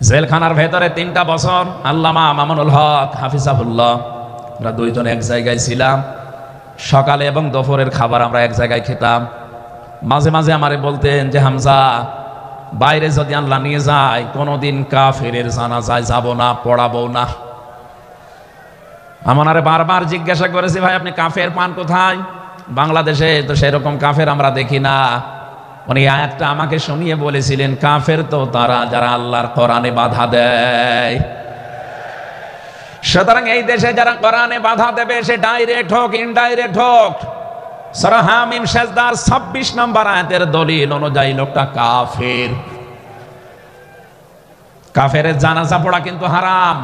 জেলখানার ভেতরে 3টা বছর আল্লামা মামুনুল হক হাফিজাহুল্লাহ আমরা দুইজন এক জায়গায় ছিলাম। সকালে এবং দুপুরের খাবার আমরা এক জায়গায় খেতাম। মাঝে মাঝে আমারে বলতেন যে হামজা, বাইরে যদি আল্লাহ নিয়ে যায় কোনোদিন কাফেরের জানাজায় যাব না, পড়াবো না। আমারে বারবার জিজ্ঞাসা করেছি, ভাই আপনি কাফের পান কোথায়? বাংলাদেশে তো সেরকম কাফের আমরা দেখি না। উনি আয়াতটা আমাকে শুনিয়ে বলেছিলেন, কাফের তো তারা যারা আল্লাহর কোরআনে বাধা দেয়। সুতরাং এই দেশে যারা কোরআনে বাধা দেবে সে ডাইরেক্ট হোক ইনডাইরেক্ট হোক, সূরা হামিম সেজদার 26 নম্বর আয়াতের দলিল অনুযায়ী লোকটা কাফের। কাফেরের জানাজা পড়া কিন্তু হারাম।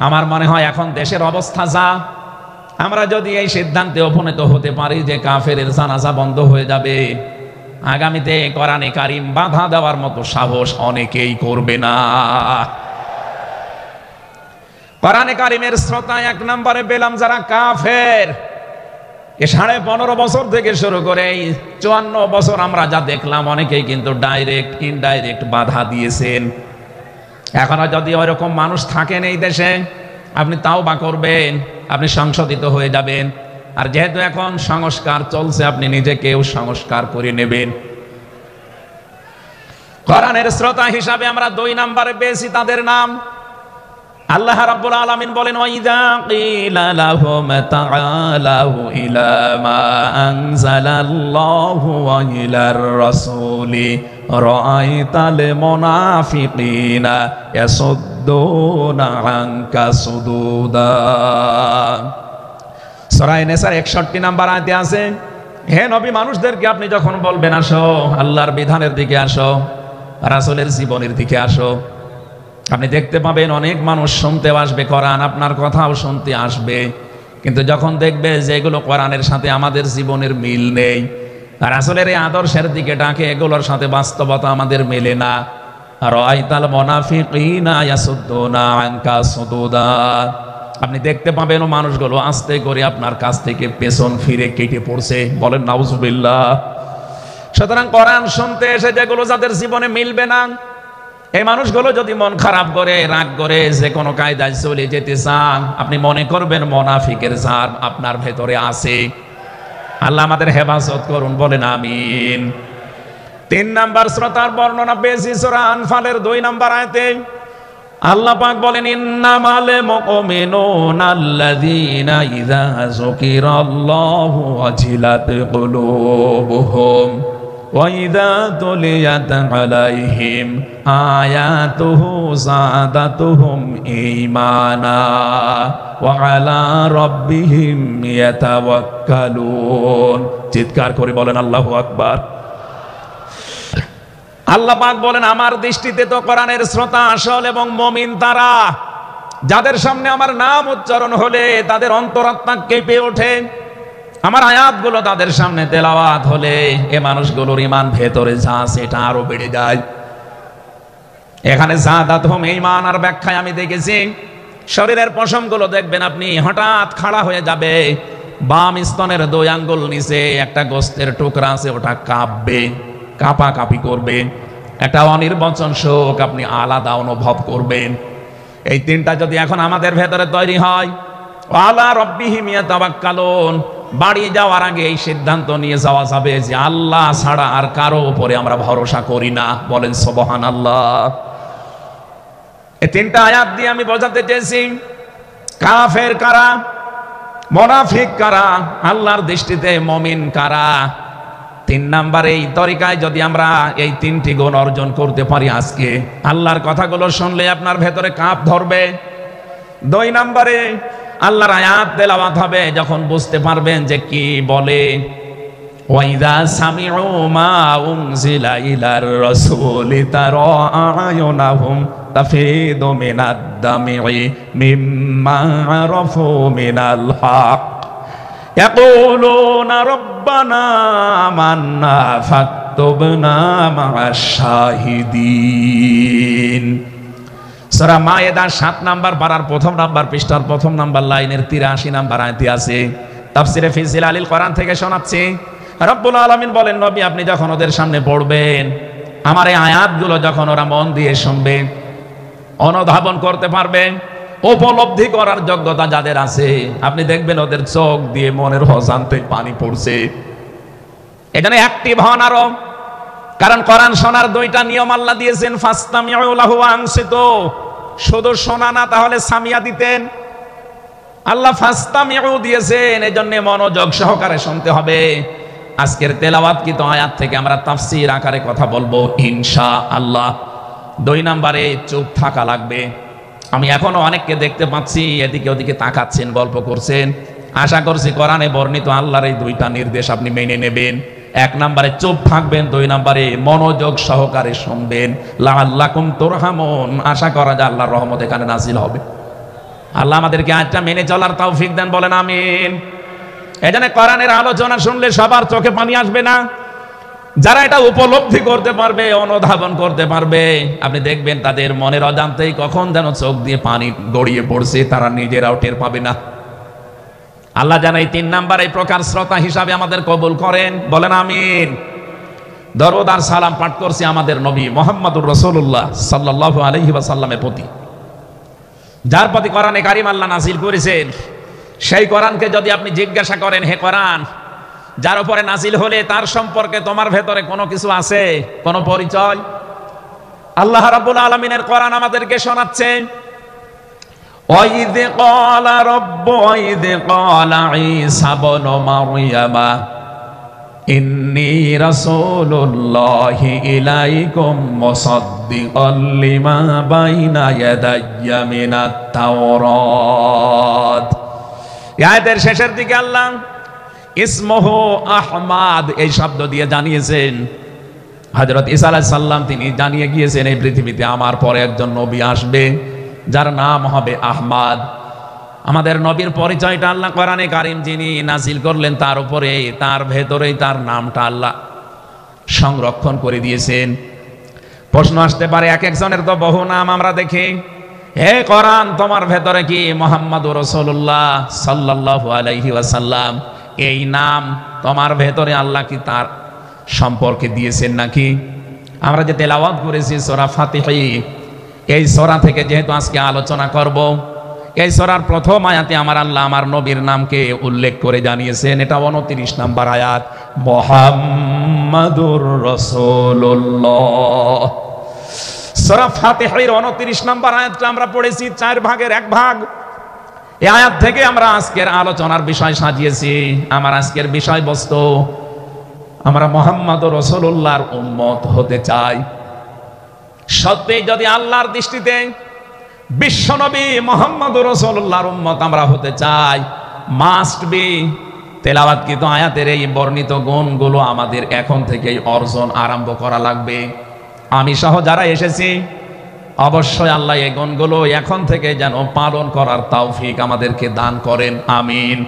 আমার মনে হয় এখন দেশের অবস্থা যা, আমরা যদি এই সিদ্ধান্তে উপনীত হতে পারি যে কাফেরের জানাজা বন্ধ হয়ে যাবে, আগামীতে কোরআনে কারিম বাধা দেওয়ার মতো সাহস অনেকেই করবে না। কোরআনে কারিমের শ্রোতা 1 নম্বরে পেলাম যারা কাফের। 15.5 বছর থেকে শুরু করে 54 বছর আমরা যা দেখলাম, অনেকেই কিন্তু ডাইরেক্ট ইনডাইরেক্ট বাধা দিয়েছেন। এখনো যদি ওইরকম মানুষ থাকেন এই দেশে, আপনি তাওবা করবেন, আপনি সংশোধিত হয়ে যাবেন। আর যেহেতু এখন সংস্কার চলছে, আপনি নিজেকেও সংস্কার করে নেবেন। কোরআনের শ্রোতা হিসাবে আমরা 2 নম্বরে পেয়েছি তাদের নাম। আল্লাহ রাব্বুল আলামিন বলেন, ওয়াইযা কিলা লাহুম তাআলাউ ইলা মা আনজালাল্লাহু ওয়া ইলার রাসূলি রাআইতাল মুনাফিকিনা ইয়াসুদ্দুনা আনকা সুদুদা। সূরা নিসার 61 নম্বর আয়াতে আছে, হে নবী, মানুষদেরকে আপনি যখন বলবেন আসো আল্লাহর বিধানের দিকে আসো, রাসূলের জীবনের দিকে আসো, আপনি দেখতে পাবেন অনেক মানুষ শুনতে আসবে কোরআন, আপনার কথাও শুনতে আসবে, কিন্তু যখন দেখবে যে এগুলো কোরআনের সাথে আমাদের জীবনের মিল নেই, আর রাসূলের এই আদর্শের দিকে ডাকে, এগুলোর সাথে বাস্তবতা আমাদের মেলে না, রাআইতাল মুনাফিকিনা ইয়াসুদ্দুনা আনকা সুদুদা, আপনি দেখতে পাবেন ও মানুষগুলো আস্তে করে আপনার কাছ থেকে পেছন ফিরে কেটে পড়ছে। বলেন নাউজুবিল্লাহ। সুতরাং কোরআন শুনতে এসে যেগুলো যাদের জীবনে মিলবে না, এই মানুষগুলো যদি মন খারাপ করে, রাগ করে, যে কোনো কায়দায় চলে যেতে চান, আপনি মনে করবেন মুনাফিকের জার আপনার ভেতরে আছে। আল্লাহ আমাদের হেফাজত করুন, বলেন আমিন। 3 নম্বর শ্রোতার বর্ণনা পেয়েছি সূরা আনফালের 2 নম্বর আয়াতে। আল্লাহ পাক বলেন, ইন্নামাল মুমিনুনা আল্লাযীনা ইযা যুকিরাল্লাহু ওয়াজিলাত কুলুবুহুম وَإِذَا تُلِيَتْ عَلَيْهِمْ آيَاتُهُ زَادَتْهُمْ إِيمَانًا وَعَلَى رَبِّهِمْ يَتَوَكَّلُونَ। চিৎকার করে বলেন আল্লাহু আকবার। আল্লাহ পাক বলেন, আমার দৃষ্টিতে তো কোরআনের শ্রোতা আসল এবং মুমিন তারা, যাদের সামনে আমার নাম উচ্চারণ হলে তাদের অন্তরাত্মা কেঁপে ওঠে, আমার আয়াতগুলো তাদের সামনে তেলাওয়াত হলে এ মানুষগুলোর ঈমান ভেতরে যা আছে এটা আরো বেড়ে যায়। এখানে যাদাতহুম ঈমান আর ব্যাখ্যায় আমি দেখেছি, শরীরের পশমগুলো দেখবেন আপনি হঠাৎ খাড়া হয়ে যাবে, বাম স্তনের 2 আঙ্গুল নিচে একটা গোস্তের টুকরা আছে, ওটা কাঁপবে, কাঁপাকাঁপি করবে, একটা অনির্বচন শোক আপনি আলাদা অনুভব করবেন। এই 3টা যদি এখন আমাদের ভেতরে তৈরি হয়, আলা রাব্বিহিম ইয়াতাওয়াক্কালুন, বাড়ি যাওয়ার আগে এই সিদ্ধান্ত নিয়ে যাওয়া যাবে যে আল্লাহ ছাড়া আর কারো উপরে আমরা ভরসা করি না। বলেন সুবহানাল্লাহ। এই 3টা আয়াত দিয়ে আমি বোঝাতে চেয়েছি কাফের কারা, মুনাফিক কারা, আল্লাহর দৃষ্টিতে মুমিন কারা। 3 নম্বরে এই তরিকায় যদি আমরা এই 3টি গুণ অর্জন করতে পারি, আজকে আল্লাহর কথাগুলো শুনলে আপনার ভেতরে কাঁপ ধরবে। 2 নম্বরে আল্লাহর আয়াত তেলাওয়াত হবে, যখন বুঝতে পারবেন যে কি বলে, ওয়াইদা সামিউ মা উনজিলা ইলার রাসূলি তারা আয়ুনাহুম তাফিদু মিনাদ দামি মিম্মা আরাফু মিনাল হক ইয়াকুলুনা রব্বানা আমান্না ফাকতুবনা মা'আশ শাহিদিন। সূরা মায়েদা 7 নম্বর পারার 1 নম্বর পৃষ্ঠার 1 নম্বর লাইনের 83 নম্বর আয়াতে আছে। তাফসিরে ফি জিলালিল কোরআন থেকে শোনাচ্ছি, রব্বুল আলামিন বলেন, নবী আপনি যখন ওদের সামনে পড়বেন, আমার এই আয়াতগুলো যখন ওরা মন দিয়ে শুনবে, অনুধাবন করতে পারবে, উপলব্ধি করার যোগ্যতা যাদের আছে, আপনি দেখবেন ওদের চোখ দিয়ে মনের অজান্তে পানি পড়ছে। এখানে অ্যাক্টিভ হন আরো, কারণ কোরআন শোনার দুইটা নিয়ম আল্লাহ দিয়েছেন, ফাসতামিউ লাহু ওয়া আনসিতু। শুধু শোনা না, তাহলে সামিয়া দিতেন। আল্লাহ ফাসতামিউ দিয়েছেন, এজন্য মনোযোগ সহকারে শুনতে হবে। আজকের তেলাওয়াতকৃত আয়াত থেকে আমরা তাফসীর আকারে কথা বলবো ইনশাআল্লাহ। 2 নম্বরে চুপ থাকা লাগবে। আমি এখনো অনেককে দেখতে পাচ্ছি এদিকে ওদিকে তাকাচ্ছেন, গল্প করছেন। আশা করছি কোরআনে বর্ণিত আল্লাহর এই 2টা নির্দেশ আপনি মেনে নেবেন। 1 নম্বরে চুপ থাকবেন, 2 নম্বরে মনোযোগ সহকারে শুনবেন। লাআল্লাকুম তুরহামুন, আশা করা যায় আল্লাহর রহমত এখানে নাযিল হবে। আল্লাহ আমাদেরকে আয়াতটা মেনে চলার তৌফিক দেন, বলেন আমিন। এজন্য কোরআনের আলোচনা শুনলে সবার চোখে পানি আসবে না। যারা এটা উপলব্ধি করতে পারবে, অনুধাবন করতে পারবে, আপনি দেখবেন তাদের মনের অজান্তেই কখন যেন চোখ দিয়ে পানি গড়িয়ে পড়ছে, তারা নিজেরাও টের পাবে না। আল্লাহ যেন এই 3 নাম্বার এই প্রকার শ্রোতা হিসাবে আমাদের কবুল করেন, বলেন আমিন। দরুদ আর সালাম পাঠ করছি আমাদের নবী মুহাম্মদুর রাসূলুল্লাহ সাল্লাল্লাহু আলাইহি ওয়াসাল্লামের প্রতি, যার প্রতি কোরআনে কারীম আল্লাহ নাযিল করেছেন। সেই কোরআনকে যদি আপনি জিজ্ঞাসা করেন, হে কোরআন, যার উপরে নাযিল হলে তার সম্পর্কে তোমার ভেতরে কোনো কিছু আছে, কোনো পরিচয়? আল্লাহ রাব্বুল আলামিনের কোরআন আমাদেরকে শোনাচ্ছেন, ওয়াইদ ক্বালা রাব্বু ওয়াইদ ক্বালা ঈসা ইবনু মারইয়ামা ইন্নী রাসূলুল্লাহি ইলাইকুম মুসাদ্দিকাল লিমা বাইনা ইয়াদাইয়া মিনাত তাওরাত। আয়াতের শেষের দিকে আল্লাহ ইসমহু আহমাদ এই শব্দ দিয়ে জানিয়েছেন, হযরত ঈসা আলাইহিস সালাম তিনি জানিয়ে গিয়েছেন এই পৃথিবীতে আমার পরে একজন নবী আসবে যার নাম হবে আহমদ। আমাদের নবীর পরিচয়টা আল্লাহ কোরআনে কারীম যিনি নাযিল করলেন তার উপরে, তার ভেতরেই তার নামটা আল্লাহ সংরক্ষণ করে দিয়েছেন। প্রশ্ন আসতে পারে, এক একজনের তো বহু নাম আমরা দেখি। হে কোরআন, তোমার ভেতরে কি মুহাম্মদুর রাসূলুল্লাহ সাল্লাল্লাহু আলাইহি ওয়াসাল্লাম এই নাম তোমার ভেতরে আল্লাহ কি তার সম্পর্কে দিয়েছেন নাকি? আমরা যে তেলাওয়াত করেছি সূরা ফাতিহা, এই সূরা থেকে যেহেতু আজকে আলোচনা করব, এই সূরার প্রথম আয়াতে আমার আল্লাহ আমার নবীর নামকে উল্লেখ করে জানিয়েছেন। এটা 29 নম্বর আয়াত, মুহাম্মাদুর রাসূলুল্লাহ। সূরা ফাতিহার 29 নম্বর আয়াতটা আমরা পড়েছি 4 ভাগের 1 ভাগ। এই আয়াত থেকে আমরা আজকের আলোচনার বিষয় সাজিয়েছি। আমার আজকের বিষয়বস্তু, আমরা মুহাম্মাদুর রাসূলুল্লাহর উম্মত হতে চাই। সত্যি যদি আল্লাহর দৃষ্টিতে বিশ্বনবী মুহাম্মদুর রাসূলুল্লাহর উম্মত আমরা হতে চাই, মাস্ট বি তেলাওয়াতকৃত আয়াতের এই বর্ণিত গুণগুলো আমাদের এখন থেকেই অর্জন আরম্ভ করা লাগবে। আমি সহ যারা এসেছি অবশ্যই আল্লাহ এই গুণগুলো এখন থেকে যেন পালন করার তৌফিক আমাদেরকে দান করেন, আমিন।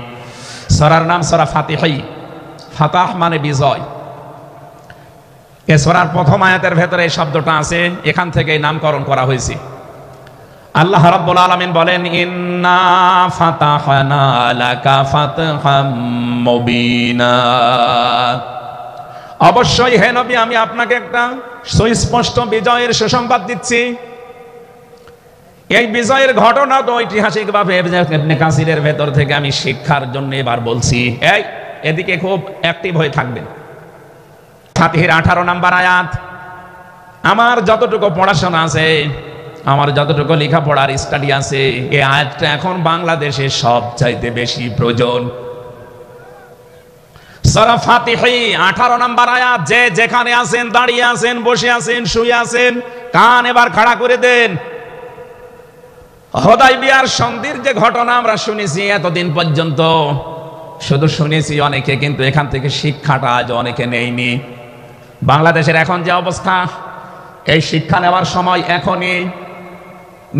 সূরার নাম সূরা ফাতিহা, ফাতাহ মানে বিজয়। এই সূরার প্রথম আয়াতের ভেতরে এই শব্দটা আছে, এখান থেকে নামকরণ করা হয়েছে। আল্লাহ রাব্বুল আলামিন বলেন, ইন্না ফাতাহনা লাকা ফাতহাম মুবিনা। অবশ্যই হে নবী, আমি আপনাকে একটা সুস্পষ্ট বিজয়ের সুসংবাদ দিচ্ছি। এই বিজয়ের ঘটনা তো ঐতিহাসিকভাবে ইবনে কাসিরের ভেতর থেকে আমি শিক্ষার জন্য এবার বলছি। এদিকে খুব অ্যাক্টিভ হয়ে থাকবেন। ফাতিহার 18 নম্বর আয়াত। আমার যতটুকু পড়াশোনা আছে, আমার যতটুকু লেখাপড়ার স্টাডি আছে, এই আয়াতটা এখন বাংলাদেশে সবচাইতে বেশি প্রয়োজন। সূরা ফাতিহা 18 নম্বর আয়াত। যে যেখানে আছেন, দাঁড়িয়ে আছেন, বসে আছেন, শুয়ে আছেন, কান এবার খাড়া করে দেন। হুদায়বিয়ার সন্ধির যে ঘটনা আমরা শুনেছি এতদিন পর্যন্ত, শুধু শুনেছি অনেকে, কিন্তু এখান থেকে শিক্ষাটা আজ অনেকে নেয়নি। বাংলাদেশের এখন যে অবস্থা, এই শিক্ষা নেওয়ার সময় এখনই।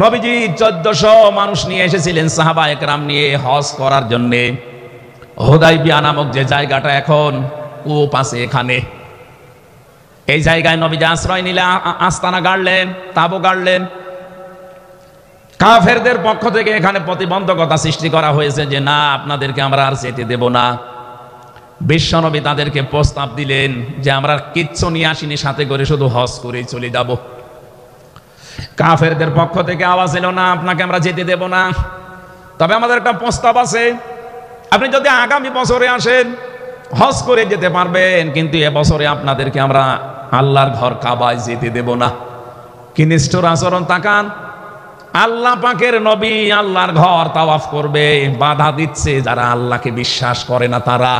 নবীজি 1400 মানুষ নিয়ে এসেছিলেন, সাহাবা একরাম নিয়ে হজ করার জন্য। হুদায়বিয়া নামক যে জায়গাটা এখন কূপ আছে, এখানে এই জায়গায় নবীজি আশ্রয় নিলে আস্তানা গাড়লেন, তাবু গাড়লেন। কাফেরদের পক্ষ থেকে এখানে প্রতিবন্ধকতা সৃষ্টি করা হয়েছে যে না, আপনাদেরকে আমরা আর যেতে দেব না। বিশ্বনবী তাদেরকে প্রস্তাব দিলেন যে আমরা কিচ্ছু নিয়ে আসিনি সাথে করে, শুধু হজ করেই চলে যাব। কাফেরদের পক্ষ থেকে আওয়াজ এলো না আপনাকে আমরা যেতে দেব না, তবে আমাদের একটা প্রস্তাব আছে, আপনি যদি আগামী বছরে আসেন হজ করে যেতে পারবেন, কিন্তু এবছরে আপনাদেরকে আমরা আল্লাহর ঘর কাবায় যেতে দেব না। কি নিষ্ঠুর আচরণ তাকান! আল্লাহ পাকের নবী আল্লাহর ঘর তাওয়াফ করবে, বাধা দিচ্ছে যারা আল্লাহকে বিশ্বাস করে না তারা।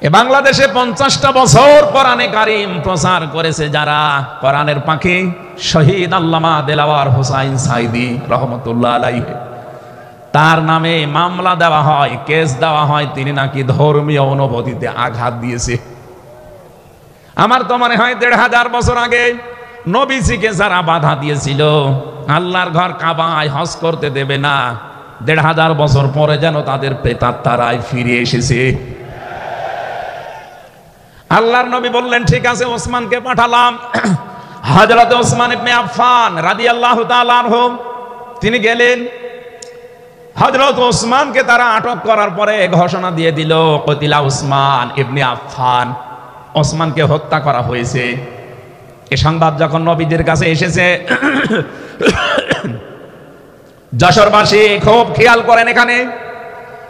এ বাংলাদেশে 50টা বছর কোরআনে কারীম প্রচার করেছে যারা, কোরআনের পাখি শহীদ আল্লামা দেলাওয়ার হোসাইন সাইদি রহমতুল্লাহ আলাইহি, তার নামে মামলা দেওয়া হয়, কেস দেওয়া হয়, তিনি নাকি ধর্মীয় অনুভূতিতে আঘাত দিয়েছে। আমার তো মনে হয় 1500 বছর আগে নবীজিকে যারা বাধা দিয়েছিল আল্লাহর ঘর কাবায় হজ করতে দেবে না, 1500 বছর পরে যেন তাদের প্রেতাত্মারাই ফিরে এসেছে। আল্লাহর নবী বললেন ঠিক আছে, ওসমানকে পাঠালাম। হযরত ওসমান ইবনে আফফান রাদিয়াল্লাহু তাআলা আনহু তিনি গেলেন। হযরত ওসমানকে তারা আটক করার পরে ঘোষণা দিয়ে দিল কতিলা ওসমান ইবনে আফফান, ওসমানকে হত্যা করা হয়েছে। এই সংবাদ যখন নবীদের কাছে এসেছে, যশোরবাসী খুব খেয়াল করেন, এখানে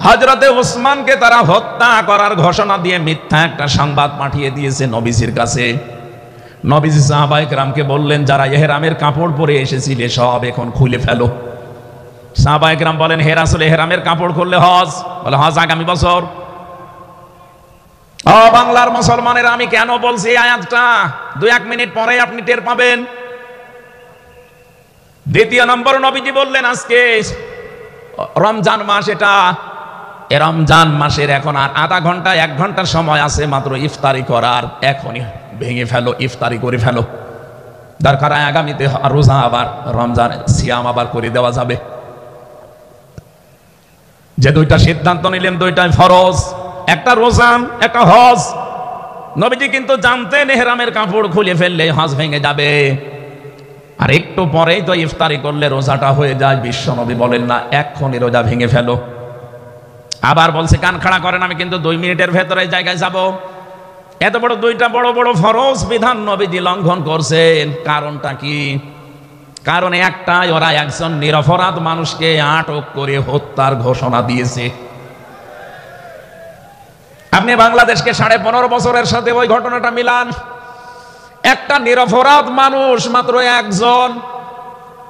হযরতে ওসমানকে তারা হত্যা করার ঘোষণা দিয়ে মিথ্যা একটা সংবাদ পাঠিয়ে দিয়েছে নবীজির কাছে। নবীজি সাহাবায়ে কেরামকে বললেন যারা ইহরামের কাপড় পরে এসেছিলে সব এখন খুলে ফেলো। সাহাবায়ে কেরাম বলেন হে রাসূল, ইহরামের কাপড় খুললে হজ? বলে হজ আগামী বছর। ও বাংলার মুসলমানেরা, আমি কেন বলছি এই আয়াতটা 2-1 মিনিট পরে আপনি টের পাবেন। দ্বিতীয় নম্বর, নবীজি বললেন আজকে রমজান মাস, এটা এ রমজান মাসের এখন আর আধা ঘন্টা 1 ঘন্টার সময় আছে মাত্র ইফতারি করার, এখনই ভেঙে ফেলো, ইফতারি করে ফেলো। দরকার আগামীতে রোজা আবার রমজান সিয়াম আবার করে দেওয়া যাবে। যে দুইটা সিদ্ধান্ত নিলেন দুইটাই ফরজ, একটা রোজান একটা হজ। নবীজি কিন্তু জানতেন ইহরামের কাপড় খুলে ফেললে হজ ভেঙে যাবে, আর একটু পরেই তো ইফতারি করলে রোজাটা হয়ে যায়। বিশ্ব নবী বলেন না এক্ষুনি রোজা ভেঙে ফেলো। আবার বলছে কান খাড়া করেন, আমি কিন্তু 2 মিনিটের ভেতরে জায়গায় যাব। এত বড় দুইটা বড় বড় ফরজ বিধান নবীজি লঙ্ঘন করছেন, কারণটা কি? কারণ একটাই, ওরা একজন নিরপরাধ মানুষকে আটক করে হত্যার ঘোষণা দিয়েছে। আপনি বাংলাদেশকে 15.5 বছরের সাথে ওই ঘটনাটা মিলান। একটা নিরপরাধ মানুষ মাত্র একজন,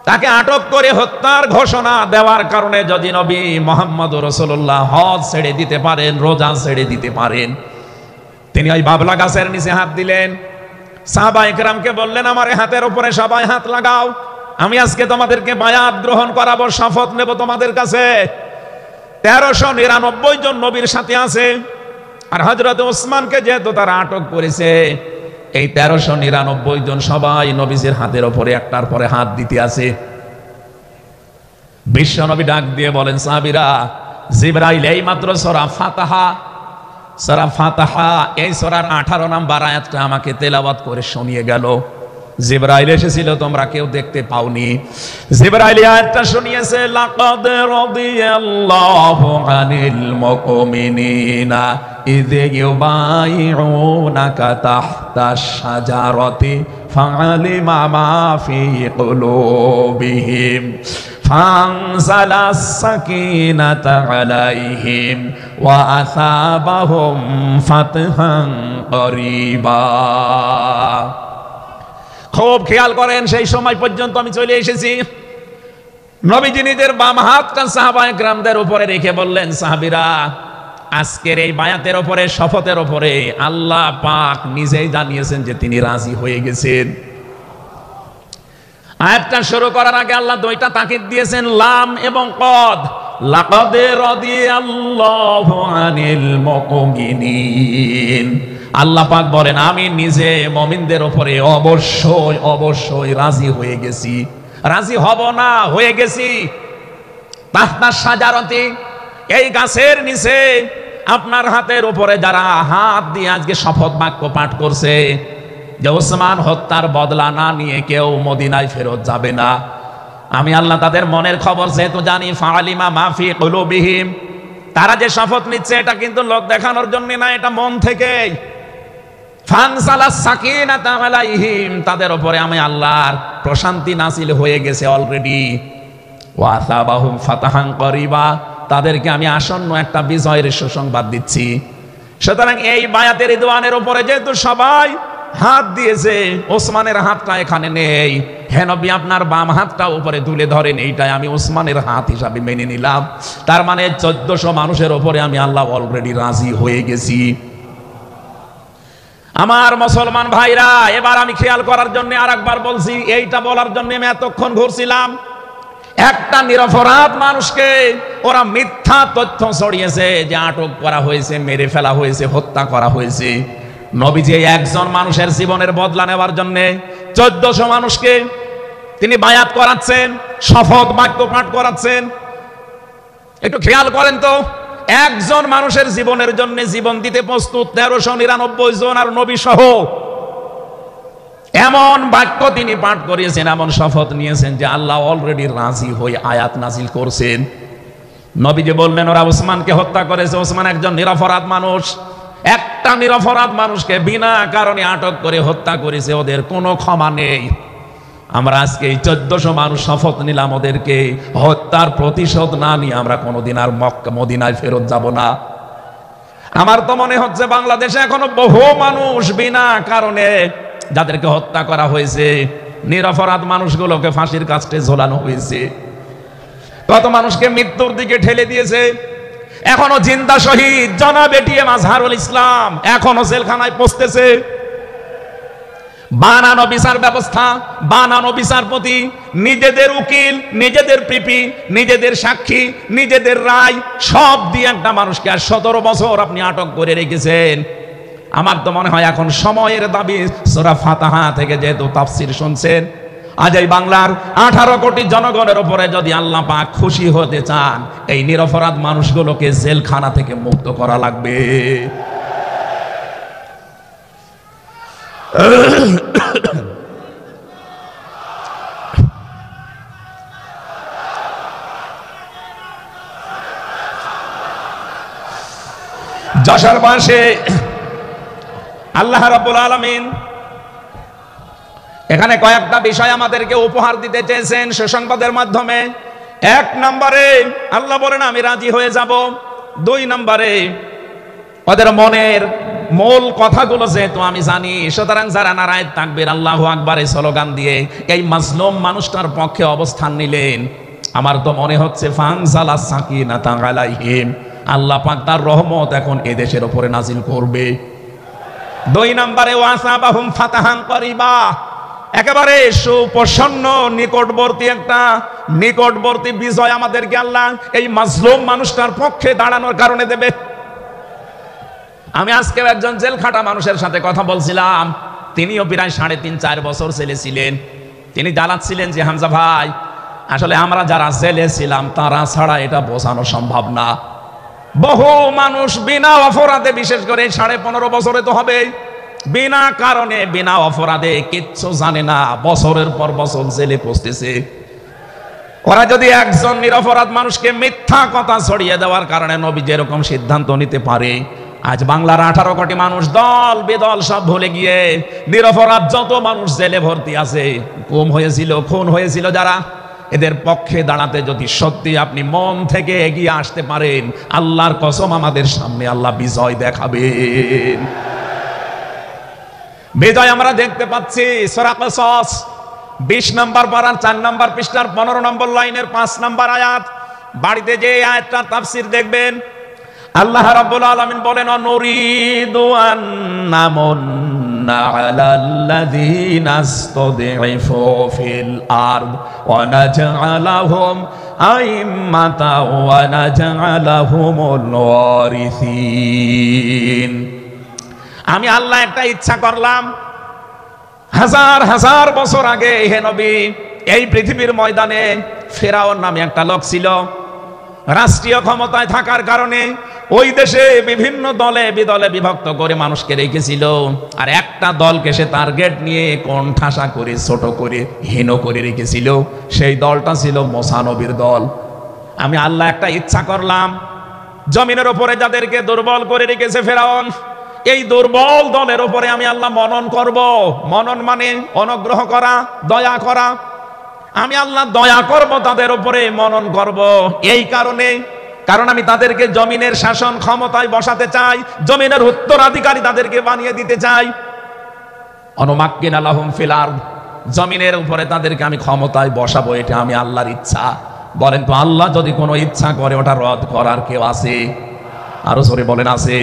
তাকে আটক করে হত্যার ঘোষণা দেওয়ার কারণে যদি নবী মুহাম্মদ রাসূলুল্লাহ হজ ছেড়ে দিতে পারেন, রোজা ছেড়ে দিতে পারেন, তিনি ওই বাবলা গাছের নিচে হাত দিলেন। সাহাবায়ে কেরামকে বললেন আমার হাতের উপরে সবাই হাত লাগাও, আমি আজকে তোমাদেরকে বায়াত গ্রহণ করাবো, শপথ নেব তোমাদের কাছে। 1399 জন নবীর সাথে আছে, আর হযরত ওসমানকে যেহেতু তারা আটক করেছে, এই 1399 জন সবাই নবীজির হাতের উপরে একটার পরে হাত দিতে আছে। বিশ্ব নবী ডাক দিয়ে বলেন সাহাবীরা, জিবরাইল এই মাত্র সূরা ফাতিহা এই সূরার 18 নম্বর আয়াতটা আমাকে তেলাওয়াত করে শুনিয়ে গেল। জিবরাইল এসেছিল, তোমরা কেউ দেখতে পাওনি। জিবরাইল আয়াতটা শুনিয়েছে, লাকাদ রাদিয়াল্লাহু আনিল মুমিনিনা ইয ইউবাইউনাকা তাহতাশ শাজারাতি ফাআলিমা মা ফি কুলুবিহিম ফানজালাস সাকিনাতা আলাইহিম ওয়া আসাবাহুম ফাতহান করিবা। খুব খেয়াল করেন, সেই সময় পর্যন্ত আমি চলে এসেছি। নবীজি নিজের বাম হাতটা সাহাবায়ে কেরামদের উপরে রেখে বললেন, সাহাবীরা আজকের এই বায়াতের উপরে, শপথের উপরে আল্লাহ পাক নিজেই জানিয়েছেন যে তিনি রাজি হয়ে গেছেন। আয়াতটা শুরু করার আগে আল্লাহ দুইটা তাকিদ দিয়েছেন, লাম এবং কদ। লাকাদ রাদিয়াল্লাহু আনিল মুমিনিন, আল্লাহ পাক বলেন আমি নিজে মুমিনদের উপরে অবশ্যই অবশ্যই রাজি হয়ে গেছি। রাজি হব না, হয়ে গেছি। তাহতা শাজারাতি, এই গাছের নিচে আপনার হাতের উপরে যারা হাত দিয়ে আজকে শপথ বাক্য পাঠ করছে যে ওসমান হত্যার বদলা না নিয়ে কেউ মদিনায় ফেরত যাবে না, আমি আল্লাহ তাদের মনের খবর যেহেতু জানি, ফাআলিমা মা ফি কুলুবিহিম, তারা যে শপথ নিচ্ছে এটা কিন্তু লোক দেখানোর জন্য না, এটা মন থেকে। ফানসালাস সাকিনাতা আলাইহিম, তাদের উপরে আমি আল্লাহর প্রশান্তি নাযিল হয়ে গেছে অলরেডি। ওয়া আসাবাহুম ফাতাহান করিবা, তাদেরকে আমি আসন্ন একটা বিজয়ের সুসংবাদ দিচ্ছি। সুতরাং এই বায়াতের রিদওয়ানের উপরে যেহেতু সবাই হাত দিয়েছে, ওসমানের হাতটা এখানে নেই, হে নবী আপনার বাম হাতটা উপরে তুলে ধরেন, এইটাই আমি ওসমানের হাত হিসাবে মেনে নিলাম। তার মানে 1400 মানুষের উপরে আমি আল্লাহ অলরেডি রাজি হয়ে গেছি। আমার মুসলমান ভাইরা, এবার আমি খেয়াল করার জন্য আরেকবার বলছি, এইটা বলার জন্য আমি এতক্ষণ ঘুরছিলাম। একটা নিরপরাধ মানুষকে ওরা মিথ্যা তথ্য ছড়িয়েছে যে আটক করা হয়েছে, মেরে ফেলা হয়েছে, হত্যা করা হয়েছে। নবীজি একজন মানুষের জীবনের বদলা নেওয়ার জন্য 1400 মানুষকে তিনি বায়াত করাচ্ছেন, শপথ বাক্য পাঠ করাচ্ছেন। একটু খেয়াল করেন তো, একজন মানুষের জীবনের জন্য জীবন দিতে প্রস্তুত 1399 জন, আর নবী সহ। এমন বাক্য তিনি পাঠ করিয়েছেন, এমন শপথ নিয়েছেন যে আল্লাহ অলরেডি রাজি হয়ে আয়াত নাজিল করছেন। নবীজি বললেন ওরা ওসমানকে হত্যা করেছে, ওসমান একজন নিরপরাধ মানুষ। একটা নিরপরাধ মানুষকে বিনা কারণে আটক করে হত্যা করেছে, ওদের কোনো ক্ষমা নেই। আমরা আজকে এই 1400 মানুষ শপথ নিলাম, ওদেরকে হত্যার প্রতিশোধ না নিয়ে আমরা কোনোদিন আর মক্কা মদিনায় ফেরত যাব না। আমার তো মনে হচ্ছে বাংলাদেশে এখনো বহু মানুষ বিনা কারণে যাদেরকে হত্যা করা হয়েছে, নিরপরাধ মানুষগুলোকে ফাঁসির কাস্টে ঝোলানো হয়েছে, কত মানুষকে মৃত্যুর দিকে ঠেলে দিয়েছে। এখনো জিন্দা শহীদ জনাব এটিএম আজহারুল ইসলাম এখনো জেলখানায় পচতেছে। বানানো বিচার ব্যবস্থা, বানানো বিচারপতি, নিজেদের উকিল, নিজেদের পিপি, নিজেদের সাক্ষী, নিজেদের রায় সব দিয়ে একটা মানুষকে আর 17 বছর আপনি আটক করে রেখেছেন। আমার তো মনে হয় এখন সময়ের দাবি। সূরা ফাতিহা থেকে যেহেতু তাফসীর শুনছেন, আজ এই বাংলার 18 কোটি জনগণের উপরে যদি আল্লাহ পাক খুশি হতে চান, এই নিরপরাধ মানুষগুলোকে জেলখানা থেকে মুক্ত করা লাগবে। যশোর মাসে আল্লাহ রাব্বুল আলামিন এখানে কয়েকটা বিষয় আমাদেরকে উপহার দিতে চেয়েছেন সুসংবাদের মাধ্যমে। 1 নম্বরে আল্লাহ বলেন আমি রাজি হয়ে যাব। 2 নম্বরে ওদের মনের মূল কথাগুলো যেহেতু আমি জানি, সুতরাং যারা নারায়ে তাকবীর আল্লাহু আকবার এই স্লোগান দিয়ে এই মাজলুম মানুষটার পক্ষে অবস্থান নিলেন, আমার তো মনে হচ্ছে ফানজালাস সাকিনাতা আলাইহিম, আল্লাহ পাক তার রহমত এখন এদেশের উপরে নাজিল করবে। 2 নম্বরে ওয়াসাবাহুম ফাতাহান করিবা, একেবারে সুপ্রসন্ন নিকটবর্তী বিজয় আমাদেরকে আল্লাহ এই মাজলুম মানুষটার পক্ষে দাঁড়ানোর কারণে দেবে। আমি আজকে একজন জেলখাটা মানুষের সাথে কথা বলছিলাম, তিনিও প্রায় 3.5-4 বছর জেলে ছিলেন। তিনি জানাচ্ছিলেন যে হামজা ভাই, আসলে আমরা যারা জেলে ছিলাম তারা ছাড়া এটা বোঝানো সম্ভব না। বহু মানুষ বিনা অপরাধে, বিশেষ করে 15.5 বছরে তো হবে, বিনা কারণে বিনা অপরাধে কিচ্ছু জানে না, বছরের পর বছর জেলে পৌঁছতেছে। ওরা যদি একজন নিরপরাধ মানুষকে মিথ্যা কথা ছড়িয়ে দেওয়ার কারণে নবী যেরকম সিদ্ধান্ত নিতে পারে, আজ বাংলার 18 কোটি মানুষ দল বেদল সব ভুলে গিয়ে নিরপরাধ যত মানুষ জেলে ভর্তি আছে, খুন হয়েছিল যারা, এদের পক্ষে দাঁড়াতে যদি সত্যি আপনি মন থেকে এগিয়ে আসতে পারেন, আল্লাহর কসম আমাদের সামনে আল্লাহ বিজয় দেখাবেন। বিজয় আমরা দেখতে পাচ্ছি সূরা কসস 20 নম্বর পারার 4 নম্বর পৃষ্ঠার 15 নম্বর লাইনের 5 নম্বর আয়াত। বাড়িতে যে আয়াতটার তাফসীর দেখবেন, আল্লাহ রাব্বুল আলামিন বলেন নুরিদু আন নামুন্না আলাল্লাযীনা ইসতাদঈফু ফিল আরদ ওয়া নাজআলাহুম আইম্মাতাও ওয়া নাজআলাহুমুল ওয়ারিসিন। আমি আল্লাহ একটা ইচ্ছা করলাম, হাজার বছর আগে হে নবী, এই পৃথিবীর ময়দানে ফেরাউন নামে একটা লোক ছিল। রাষ্ট্রীয় ক্ষমতায় থাকার কারণে ওই দেশে বিভিন্ন দলে বিদলে বিভক্ত করে মানুষকে রেখেছিল, আর একটা দলকে সে টার্গেট নিয়ে কোণঠাসা করে, ছোট করে, হীন করে রেখেছিল। সেই দলটা ছিল মুসা নবীর দল। আমি আল্লাহ একটা ইচ্ছা করলাম, জমিনের উপরে যাদেরকে দুর্বল করে রেখেছে ফেরাউন, এই দুর্বল দলের উপরে আমি আল্লাহ মনন করব। মনন মানে অনুগ্রহ করা, দয়া করা। আমি আল্লাহ দয়া করব তাদের উপরে, মনন করব। এই কারণে, কারণ আমি তাদেরকে জমিনের শাসন ক্ষমতায় বসাতে চাই, জমিনের উত্তরাধিকারী তাদেরকে বানিয়ে দিতে চাই। অনুমাক্কিনা লাহুম ফিল আরদ, জমিনের উপরে তাদেরকে আমি ক্ষমতায় বসাবো, এটা আমি আল্লাহর ইচ্ছা। বলেন তো আল্লাহ যদি কোনো ইচ্ছা করে ওটা রদ করার কেউ আছে? আরো জোরে বলেন আছে?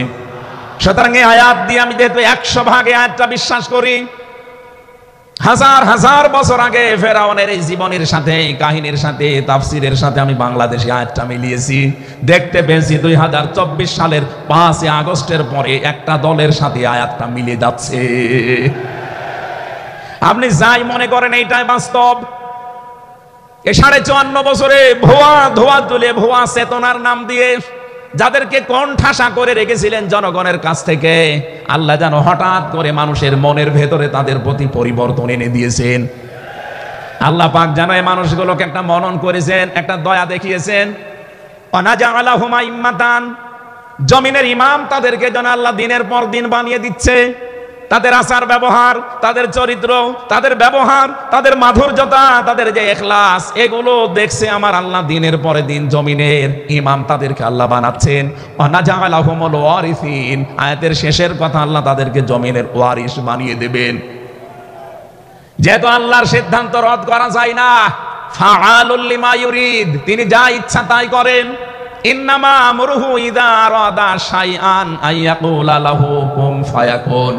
সুতরাং এই আয়াত দিয়ে আমি যেহেতু 100 ভাগে আয়াতটা বিশ্বাস করি, হাজার হাজার বছর আগে ফেরাউনের এই জীবনের সাথে, কাহিনীর সাথে, তাফসিরের সাথে আমি বাংলাদেশে আয়াতটা মিলিয়েছি। দেখতে পেয়েছি 2024 সালের 5 আগস্টের পরে একটা দলের সাথে আয়াতটা মিলে যাচ্ছে। আপনি যাই মনে করেন এইটাই বাস্তব। এই 54 বছরে ভুয়া ধোয়া তুলে, ভুয়া চেতনার নাম দিয়ে যাদেরকে কোণঠাসা করে রেখেছিলেন জনগণের কাছ থেকে, আল্লাহ যেন হঠাৎ করে মানুষের মনের ভেতরে তাদের প্রতি পরিবর্তন এনে দিয়েছেন। আল্লাহ পাক যেন এই মানুষগুলোকে একটা মনন করেছেন, একটা দয়া দেখিয়েছেন। ওয়ানাজআলাহুম আইম্মাতান, জমিনের ইমাম তাদেরকে যেন আল্লাহ দিনের পর দিন বানিয়ে দিচ্ছে। তাদের আচার ব্যবহার, তাদের চরিত্র, তাদের ব্যবহার, তাদের মাধুর্যতা, তাদের যে ইখলাস, এগুলো দেখছে আমার আল্লাহ দিনের পরে দিন জমিনের ইমাম তাদেরকে আল্লাহ বানাচ্ছেন। ওয়ানাজআলাহুমুল ওয়ারিসিন, আয়াতের শেষের কথা, আল্লাহ তাদেরকে জমিনের ওয়ারিস বানিয়ে দেবেন। যেহেতু আল্লাহর সিদ্ধান্ত রদ করা যায় না, ফাআলুল লিমা ইউরিদ, তিনি যা ইচ্ছা তাই করেন। ইন্নামা আমরুহু ইযা আরাদা শাইআন আইয়াকুলা লাহু কুন ফায়াকুন।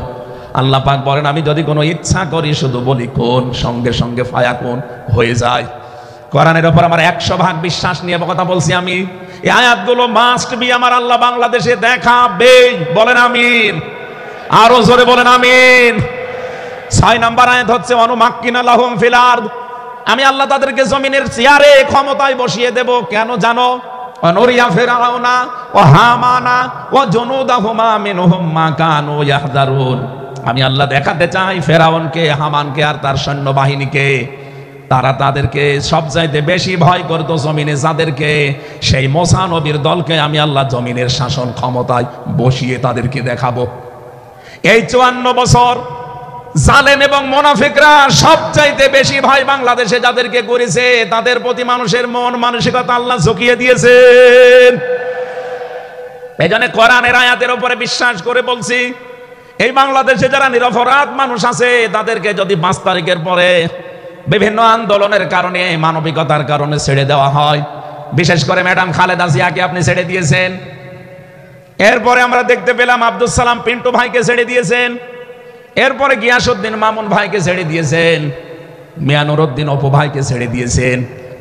আল্লাহ পাক বলেন আমি যদি কোনো ইচ্ছা করি শুধু বলি কোন, সঙ্গে সঙ্গে ফায়াকুন হয়ে যায়। কোরআনের উপর আমার 100 ভাগ বিশ্বাস নিয়ে কথা বলছি আমি। এই আয়াতগুলো মাস্ট বি আমার আল্লাহ বাংলাদেশে দেখাবে। বলেন আমিন, আরো জোরে বলেন আমিন। 6 নম্বর আয়াত হচ্ছে অনুমাক্কিনা লাহুম ফিল আরদ, আমি আল্লাহ তাদেরকে জমিনের চেয়ারে ক্ষমতায় বসিয়ে দেব। কেন জানো? অনুরিয়া ফিরাউনা ওয়া হামানা ওয়া জুনুদাহুমা মিনহুম মা কানু ইয়াহদারুন, আমি আল্লাহ দেখাতে চাই ফেরাউনকে, হামানকে আর তার সৈন্যবাহিনীকে, তারা তাদেরকে সবচাইতে বেশি ভয় করত জমিনে যাদেরকে, সেই মুসা নবীর দলকে আমি আল্লাহ জমিনের শাসন ক্ষমতায় বসিয়ে তাদেরকে দেখাবো। এই 54 বছর জালেম এবং মুনাফিকরা সবচাইতে বেশি ভয় বাংলাদেশে যাদেরকে করেছে, তাদের প্রতি মানুষের মন মানসিকতা আল্লাহ ঝুঁকিয়ে দিয়েছেন। এই জন্য কোরআনের আয়াতের উপরে বিশ্বাস করে বলছি, এই বাংলাদেশে যারা নিরপরাধ মানুষ আছে তাদেরকে যদি 5 তারিখের পরে বিভিন্ন আন্দোলনের কারণে, মানবিকতার কারণে ছেড়ে দেওয়া হয়, বিশেষ করে ম্যাডাম খালেদা জিয়াকে আপনি ছেড়ে দিয়েছেন। এরপরে আমরা দেখতে পেলাম আব্দুল সালাম পিন্টু ভাইকে ছেড়ে দিয়েছেন। এরপরে গিয়াসউদ্দিন মামুন ভাইকে ছেড়ে দিয়েছেন, মিয়া নুরউদ্দিন অপু ভাইকে ছেড়ে দিয়েছেন।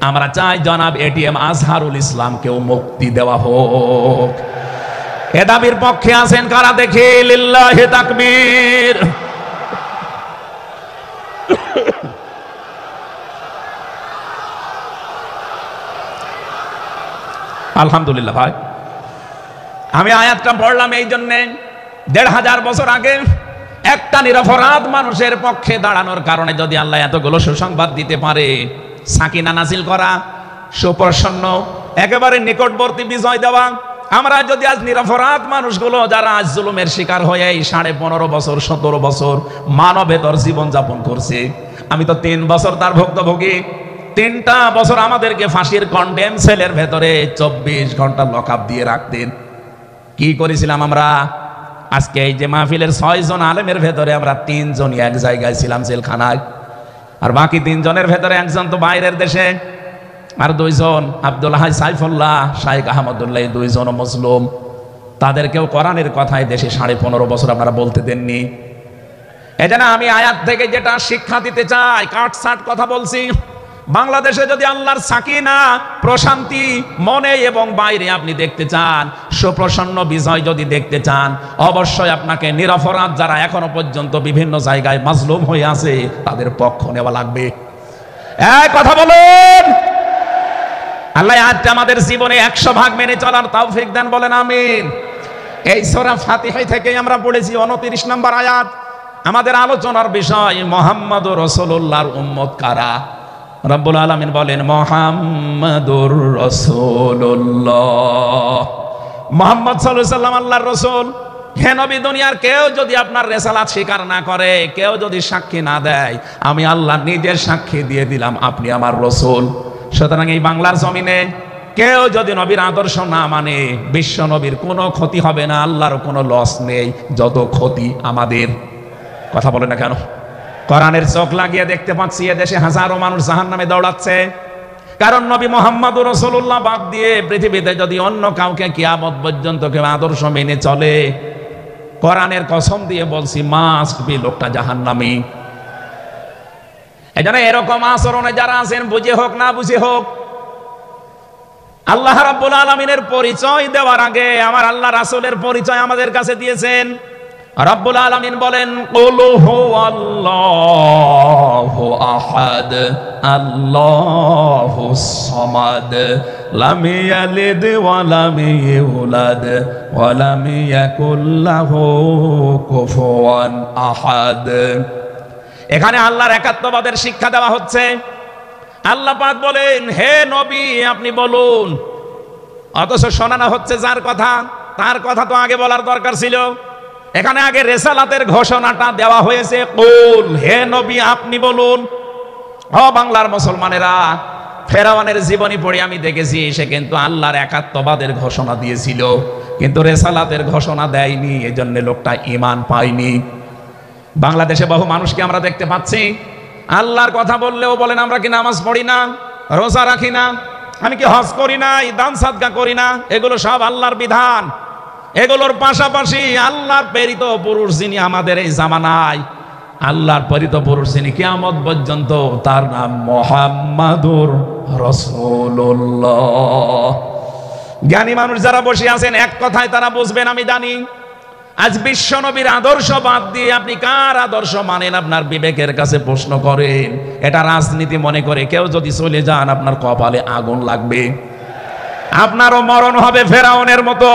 আমরা চাই জনাব এটিএম আজহারুল ইসলামকেও মুক্তি দেওয়া হোক। এ দাবির পক্ষে আছেন কারা দেখে? লিল্লাহি তাকবীর। আলহামদুলিল্লাহ। ভাই আমি আয়াতটা পড়লাম এই জন্যে, 1500 বছর আগে একটা নিরপরাধ মানুষের পক্ষে দাঁড়ানোর কারণে যদি আল্লাহ এতগুলো সুসংবাদ দিতে পারে, সাকিনা নাজিল করা, সুপ্রসন্ন, একেবারে নিকটবর্তী বিজয় দেওয়া, আমরা যদি আজ নিরপরাধ মানুষগুলো যারা আজ জুলুমের শিকার হয়ে 15.5 বছর 17 বছর মানবেতর জীবন যাপন করছে, আমি তো 3 বছর তার ভুক্তভোগী। 3টা বছর আমাদেরকে ফাঁসির কন্ডেম সেলের ভেতরে 24 ঘন্টা লকআপ দিয়ে রাখতেন। কি করেছিলাম আমরা? আজকে এই যে মাহফিলের 6 জন আলেমের ভেতরে আমরা 3 জনই এক জায়গায় ছিলাম জেলখানায়, আর বাকি 3 জনের ভেতরে একজন তো বাইরের দেশে, আর 2 জন আব্দুল হাই সাইফুল্লাহ, শাইখ আহমদুল্লাহ, 2 জন মুসলিম। তাদেরকেও কোরআনের কথায় দেশে 15.5 বছর আপনারা বলতে দেননি। এজন্য আমি আয়াত থেকে যেটা শিক্ষা দিতে চাই, কাটছাট কথা বলছি। বাংলাদেশে যদি আল্লাহর সাকিনা, প্রশান্তি মনে এবং বাইরে আপনি দেখতে চান, সুপ্রসন্ন বিজয় যদি দেখতে চান, অবশ্যই আপনাকে নিরপরাধ যারা এখনো পর্যন্ত বিভিন্ন জায়গায় মাজলুম হয়ে আছে তাদের পক্ষ নেওয়া লাগবে। এই কথা বলেন। আল্লাহ আজকে আমাদের জীবনে 100 ভাগ মেনে চলার তৌফিক দেন, বলেন আমিন। এই সূরা ফাতিহা থেকে আমরা পড়েছি 29 নম্বর আয়াত। আমাদের আলোচনার বিষয় মুহাম্মদুর রাসূলুল্লাহর উম্মত কারা। রব্বুল আলামিন বলেন মুহাম্মাদুর রাসূলুল্লাহ, মুহাম্মদ সাল্লাল্লাহু আলাইহি ওয়াসাল্লাম আল্লাহর রাসূল। হে নবী, দুনিয়ার কেউ যদি আপনার রেসালাত স্বীকার না করে, কেউ যদি সাক্ষী না দেয়, আমি আল্লাহ নিজের সাক্ষী দিয়ে দিলাম আপনি আমার রাসূল। সুতরাং এই বাংলার জমিনে কেউ যদি নবীর আদর্শ না মানে, বিশ্ব নবীর কোনো ক্ষতি হবে না, আল্লাহর কোনো লস নেই, যত ক্ষতি আমাদের। কথা বলে না কেন? কোরআনের চোখ লাগিয়ে দেখতে পাচ্ছি এদেশে হাজারো মানুষ জাহান্নামে দৌড়াচ্ছে, কারণ নবী মুহাম্মদুর রাসূলুল্লাহ বাদ দিয়ে পৃথিবীতে যদি অন্য কাউকে কিয়ামত পর্যন্ত কেউ আদর্শ মেনে চলে, কোরআনের কসম দিয়ে বলছি মাস্ট বি লোকটা জাহান্নামী। এজন্য এরকম আচরণে যারা আছেন, বুঝে হোক না বুঝে হোক, আল্লাহ রাব্বুল আলামিনের পরিচয় দেওয়ার আগে আমার আল্লাহ রাসূলের পরিচয় আমাদের কাছে দিয়েছেন। রাব্বুল আলামিন বলেন, কুল হুয়াল্লাহু আহাদ আল্লাহুস সামাদ লাম ইয়ালিদ ওয়া লাম ইউলাদ ওয়া লাম ইয়াকুল লাহু কুফুয়ান আহাদ। এখানে আল্লাহর একাত্মবাদের শিক্ষা দেওয়া হচ্ছে। আল্লাহ পাক বলেন, হে নবী আপনি বলুন, অথচ শোনানো হচ্ছে যার কথা, তার কথা তো আগে বলার দরকার ছিল। এখানে আগে রেসালাতের ঘোষণাটা দেওয়া হয়েছে, কুল, হে নবী আপনি বলুন। ও বাংলার মুসলমানেরা, ফেরাউনের জীবনী পড়ে আমি দেখেছি সে কিন্তু আল্লাহর একাত্মবাদের ঘোষণা দিয়েছিল, কিন্তু রেসালাতের ঘোষণা দেয়নি, এজন্য লোকটা ঈমান পায়নি। বাংলাদেশে বহু মানুষকে আমরা দেখতে পাচ্ছি, আল্লাহর কথা বললেও বলেন আমরা কি নামাজ পড়ি না, রোজা রাখি না, আমি কি হজ করি না, দান সাদকা করি না, এগুলো সব আল্লাহর বিধান। এগুলোর পাশাপাশি আল্লাহর প্রেরিত পুরুষ যিনি আমাদের এই জামানায়, আল্লাহর প্রেরিত পুরুষ যিনি কিয়ামত পর্যন্ত, তার নাম মুহাম্মাদুর রাসূলুল্লাহ। জ্ঞানী মানুষ যারা বসে আছেন এক কথায় তারা বুঝবেন আমি জানি। আজ বিশ্ব নবীর আদর্শ বাদ দিয়ে আপনি কার আদর্শ মানেন আপনার বিবেকের কাছে প্রশ্ন করেন। এটা রাজনীতি মনে করে কেউ যদি চলে যান, আপনার কপালে আগুন লাগবে, আপনারও মরণ হবে ফেরাউনের মতো।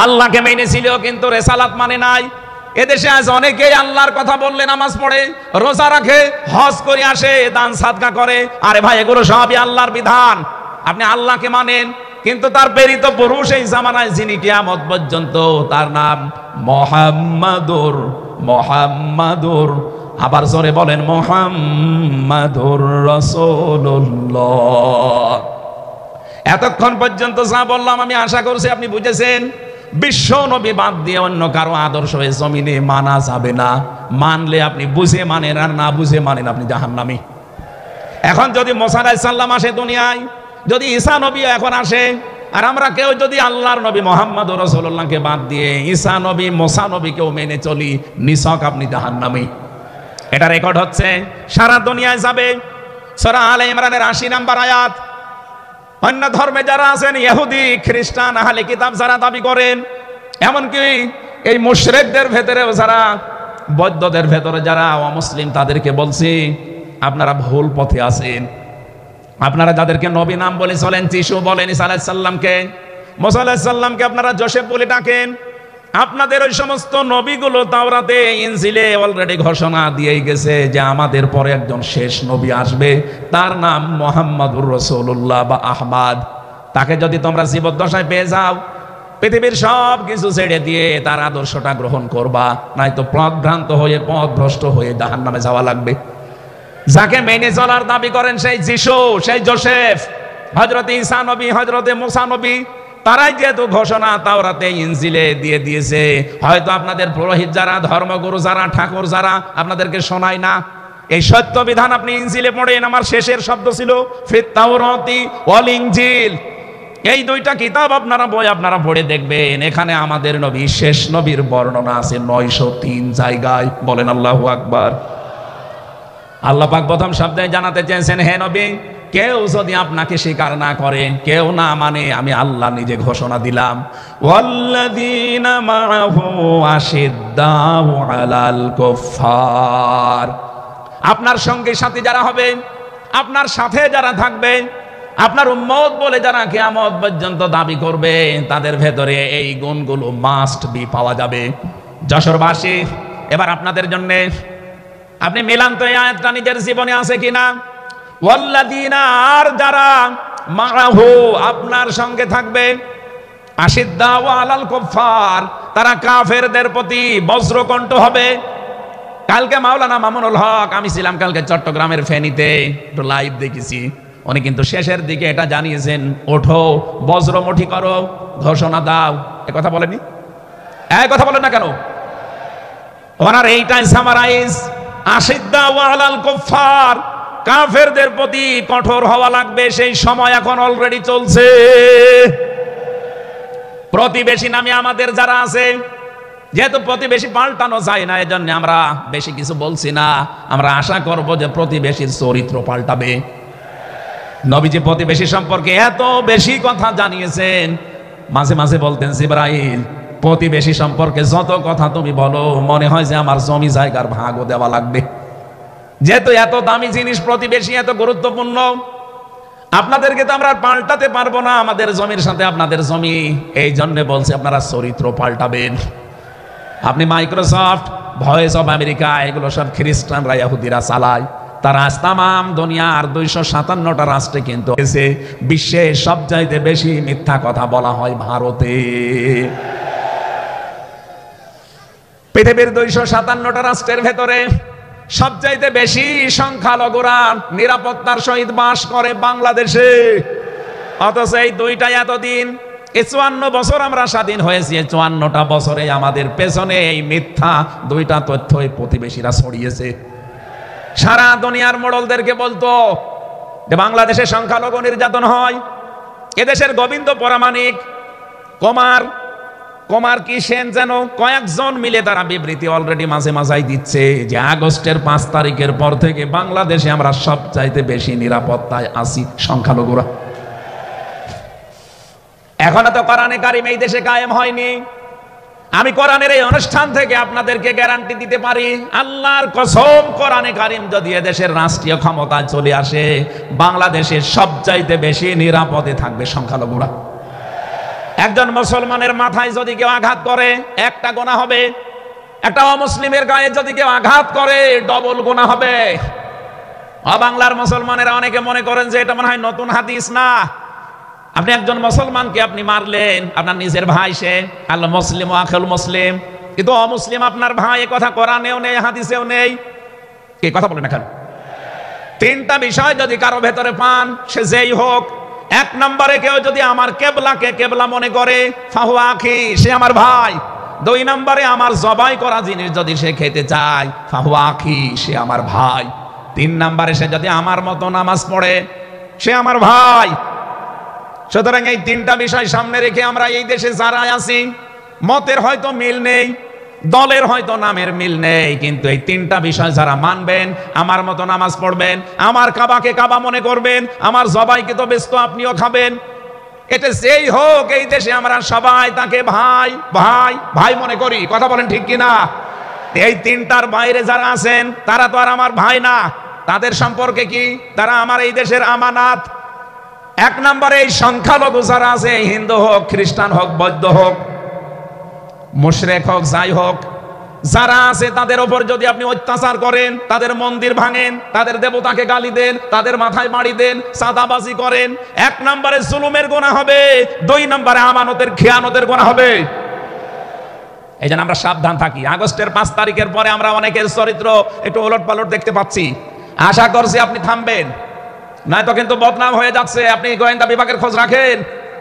আল্লাহকে মেনেছিল কিন্তু রেসালাত মানে নাই। এদেশে আজ অনেকেই আল্লাহর কথা বললে নামাজ পড়ে, রোজা রাখে, হজ করে আসে, দান সাদকা করে। আরে ভাই, এগুলো সবই আল্লাহর বিধান। আপনি আল্লাহকে মানেন, কিন্তু তার প্রেরিত পুরুষ এই জামানায় যিনি কিয়ামত পর্যন্ত, তার নাম মুহাম্মাদুর, আবার জোরে বলেন মুহাম্মাদুর রাসূলুল্লাহ। এতক্ষণ পর্যন্ত যা বললাম আমি আশা করছি আপনি বুঝেছেন। বিশ্ব নবী বাদ দিয়ে অন্য কারো আদর্শ এই জমিনে মানা যাবে না। মানলে আপনি বুঝে মানেন, আর না বুঝে মানেন আপনি জাহান্নামী। এখন যদি মুসা আলাইহিস সালাম আসে দুনিয়ায়, যদি ঈসা নবী এখন আসে, আর আমরা কেউ যদি আল্লাহর নবী মুহাম্মদুর রাসূলুল্লাহকে বাদ দিয়ে ঈসা নবী, মুসা নবীকেও মেনে চলি, নিছক আপনি জাহান্নামী। এটা রেকর্ড হচ্ছে, সারা দুনিয়ায় যাবে। সূরা আলে ইমরানের ৮০ নম্বর আয়াত। অন্য ধর্মে যারা আছেন, ইহুদি, খ্রিস্টান, আহলে কিতাব যারা দাবি করেন, এমনকি এই মুশরিকদের ভেতরেও যারা, বৌদ্ধদের ভেতরে যারা অমুসলিম, তাদেরকে বলছি আপনারা ভুল পথে আছেন। আপনারা যাদেরকে নবী নাম বলে চলেন, যিশু বলেন, ঈসা আলাইহিস সালামকে, মুসা আলাইহিস সালামকে আপনারা যোসেফ বলে ডাকেন, আপনাদের ওই সমস্ত নবীগুলো তাওরাতে, ইনজিলে অলরেডি ঘোষণা দিয়েই গেছে যে আমাদের পরে একজন শেষ নবী আসবে, তার নাম মুহাম্মাদুর রাসূলুল্লাহ বা আহমদ। তাকে যদি তোমরা জীবদ্দশায় পেয়ে যাও, পৃথিবীর সব কিছু ছেড়ে দিয়ে তার আদর্শটা গ্রহণ করবা, নয়তো পথভ্রান্ত হয়ে, পথভ্রষ্ট হয়ে জাহান্নামে যাওয়া লাগবে। যাকে মেনে চলার দাবি করেন সেই যিশু, সেই যোসেফ, হযরত ঈসা নবী, হযরত মুসা নবী, তারাই যেহেতু ঘোষণা তাওরাতে, ইনজিলে দিয়ে দিয়েছে, হয়তো আপনাদের পুরোহিত যারা, ধর্মগুরু যারা, ঠাকুর যারা আপনাদেরকে শোনায় না। এই সত্য বিধান আপনি ইনজিলে পড়েন, আমার শেষের শব্দ ছিল ফিত তাওরাতি ওয়াল ইনজিল। এই দুইটা কিতাব আপনারা পড়ে দেখবেন, এখানে আমাদের নবী, শেষ নবীর বর্ণনা আছে 903 জায়গায়। বলেন আল্লাহু আকবার। আল্লাহ পাক প্রথম শব্দে জানাতে চেয়েছেন, হে নবী, কেউ যদি আপনাকে স্বীকার না করে, কেউ না মানে, আমি আল্লাহ নিজে ঘোষণা দিলাম, ওয়াল্লাযীনা মাআহু আশিদ্দাউ আলাল কুফফার। আপনার সঙ্গে সাথী যারা হবে, আপনার সাথে যারা থাকবে, আপনার উম্মত বলে যারা কিয়ামত পর্যন্ত দাবি করবে, তাদের ভেতরে এই গুণগুলো মাস্ট বি পাওয়া যাবে। যশোরবাসী, এবার আপনাদের জন্য আপনি মিলান তো এই আয়াতটা নিজের জীবনে আছে কিনা। ওয়াল্লাযীনা, আর যারা, মাআহু আপনার সঙ্গে থাকবে, আশিদ্দাউ আলাল কুফার, তারা কাফেরদের প্রতি বজ্রকণ্ঠ হবে। কালকে মাওলানা মামুনুল হক, আমি ছিলাম কালকে চট্টগ্রামের ফেনীতে, একটু লাইভ দেখেছি। উনি কিন্তু শেষের দিকে এটা জানিয়েছেন, ওঠো বজ্রমুঠি করো, ঘোষণা দাও। এ কথা বলেনি? এই কথা বলেন না কেন? ওনার এইটাই সামারাইজ, আশিদ্দাউ আলাল কুফার, কাফেরদের প্রতি কঠোর হওয়া লাগবে। সেই সময় এখন অলরেডি চলছে। প্রতিবেশী নামে আমাদের যারা আছে, যেহেতু প্রতিবেশী পাল্টানো যায় না, এজন্য আমরা বেশি কিছু বলছি না। আমরা আশা করব যে প্রতিবেশীর চরিত্র পাল্টাবে। নবীজি প্রতিবেশী সম্পর্কে এত বেশি কথা জানিয়েছেন, মাঝে মাঝে বলতেন, জিবরাইল প্রতিবেশী সম্পর্কে যত কথা তুমি বলো, মনে হয় যে আমার জমি জায়গার ভাগও দেওয়া লাগবে। যেহেতু এত দামি জিনিস প্রতিবেশী, এত গুরুত্বপূর্ণ, আপনাদেরকে তো আমরা পাল্টাতে পারবো না, আমাদের জমির সাথে আপনাদের জমি। এই জন্য বলছে আপনারা চরিত্র পাল্টাবেন। আপনি মাইক্রোসফট, ভয়েস অফ আমেরিকা, এগুলো সব খ্রিস্টানরা, ইহুদিরা চালায়। তার আজ তামাম দুনিয়ার 257টা রাষ্ট্রে কিন্তু বিশ্বের সবচাইতে বেশি মিথ্যা কথা বলা হয় ভারতে। পৃথিবীর 257টা রাষ্ট্রের ভেতরে সবচাইতে বেশি সংখ্যালঘুরা নিরাপত্তার সহিত বাস করে বাংলাদেশে। অথচ এই দুইটা এতদিন, 54 বছর আমরা স্বাধীন হয়েছি, 54টা বছরে আমাদের পেছনে এই মিথ্যা দুইটা তথ্যই প্রতিবেশীরা ছড়িয়েছে। সারা দুনিয়ার মোড়লদেরকে বলতো যে বাংলাদেশে সংখ্যালঘু নির্যাতন হয়। এদেশের গোবিন্দ পরামানিক, কুমার কি সেন যেন, কয়েকজন মিলে তারা বিবৃতি অলরেডি মাঝে মাঝাই দিচ্ছে যে আগস্টের 5 তারিখের পর থেকে বাংলাদেশে আমরা সবচাইতে বেশি নিরাপত্তায় আছি সংখ্যালঘুরা। এখনো তো কোরআনে কারিম এই দেশে কায়েম হয়নি। আমি কোরআনের এই অনুষ্ঠান থেকে আপনাদেরকে গ্যারান্টি দিতে পারি, আল্লাহর কসম, কোরআনে কারিম যদি এদেশের রাষ্ট্রীয় ক্ষমতায় চলে আসে, বাংলাদেশের সবচাইতে বেশি নিরাপদে থাকবে সংখ্যালঘুরা। একজন মুসলমানের মাথায় যদি কেউ আঘাত করে, একটা গুনাহ হবে। একটা অমুসলিমের গায়ে যদি কেউ আঘাত করে, ডবল গুনাহ হবে। বাংলার মুসলমানেরা অনেকে মনে করেন যে এটা মনে হয় নতুন হাদিস। না, আপনি একজন মুসলমানকে আপনি মারলেন, আপনার নিজের ভাই সে, আল মুসলিম আখুল মুসলিম, কিন্তু অমুসলিম আপনার ভাই, এ কথা কোরআনেও নেই, হাদিসেও নেই। কি কথা বলেন এখন? 3টা বিষয় যদি কারো ভেতরে পান, সে যেই হোক। 1 নম্বরে কেউ যদি আমার কেবলাকে কেবলা মনে করে, ফাহুয়া আখি, সে আমার ভাই। 2 নম্বরে আমার জবাই করা জিনিস যদি সে খেতে চায়, ফাহুয়া আখি, সে আমার ভাই। 3 নম্বরে সে যদি আমার মতো নামাজ পড়ে, সে আমার ভাই। সুতরাং এই 3টা বিষয় সামনে রেখে আমরা এই দেশে যারা আছি, মতের হয়তো মিল নেই, দলের হয়তো নামের মিল নেই, কিন্তু এই 3টা বিষয় যারা মানবেন, আমার মতো নামাজ পড়বেন, আমার কাবাকে কাবা মনে করবেন, আমার জবাইকে তো ব্যস্ত আপনিও খাবেন, এটা যেই হোক, এই দেশে আমরা সবাই তাকে ভাই ভাই ভাই মনে করি। কথা বলেন ঠিক কিনা? এই 3টার বাইরে যারা আছেন, তারা তো আর আমার ভাই না। তাদের সম্পর্কে কি? তারা আমার এই দেশের আমানাত। 1 নম্বরে এই সংখ্যালঘু যারা আছে, হিন্দু হোক, খ্রিস্টান হোক, বৌদ্ধ হোক, মুশরিক হোক, যাই হোক, যারা আছে তাদের উপর যদি আপনি অত্যাচার করেন, তাদের মন্দির ভাঙেন, তাদের দেবতাকে গালি দেন, তাদের মাথায় বাড়ি দেন, চাঁদাবাজি করেন, 1 নম্বরে জুলুমের গুনাহ হবে, 2 নম্বরে আমানতের খেয়ানতের গুনাহ হবে। এই জন্য আমরা সাবধান থাকি। আগস্টের 5 তারিখের পরে আমরা অনেকের চরিত্র একটু ওলটপালট দেখতে পাচ্ছি। আশা করছি আপনি থামবেন, নয়তো কিন্তু বদনাম হয়ে যাচ্ছে। আপনি গোয়েন্দা বিভাগের খোঁজ রাখেন,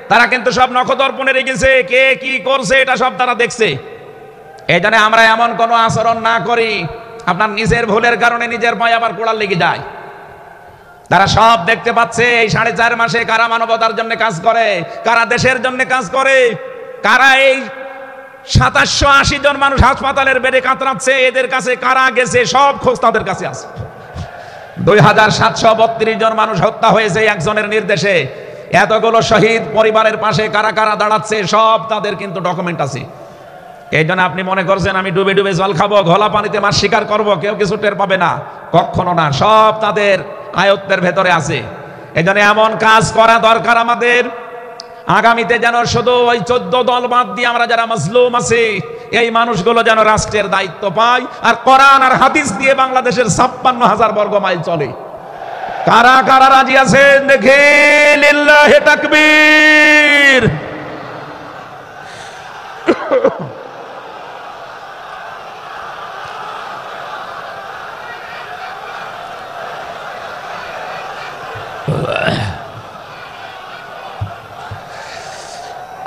তারা কিন্তু সব নখদর্পণে রেখেছে, কে কি করছে এটা সব তারা দেখছে। এই জন্য আমরা এমন কোনো আচরণ না করি, আপনার নিজের ভুলের কারণে নিজের পায়ে আবার কোড়াল লেগে যায়। তারা সব দেখতে পাচ্ছে এই 4.5 মাসে কারা মানবতার জন্য কাজ করে, কারা দেশের জন্য কাজ করে, কারা এই 2780 জন মানুষ হাসপাতালের বেডে কাতরাচ্ছে, এদের কাছে কারা গেছে, সব খোঁজ তাদের কাছে আছে। 2732 জন মানুষ হত্যা হয়েছে একজনের নির্দেশে। এতগুলো শহীদ পরিবারের পাশে কারা কারা দাঁড়াচ্ছে, সব তাদের কিন্তু ডকুমেন্ট আছে। এই জন্য আপনি মনে করছেন আমি ডুবে ডুবে জল খাবো, ঘোলা পানিতে মাছ শিকার করব, কেউ কিছু টের পাবে না, কখনো না। সব তাদের আয়ত্তের ভেতরে আছে। এই জন্য এমন কাজ করা দরকার আমাদের, আগামীতে যেন শুধু ওই 14 দল বাদ দিয়ে আমরা যারা মাজলুম আছি, এই মানুষগুলো যেন রাষ্ট্রের দায়িত্ব পায়, আর কোরআন আর হাদিস দিয়ে বাংলাদেশের 56,000 বর্গ মাইল চলে। কারা কারা রাজি আছেন দেখে? লিল্লাহি তাকবীর।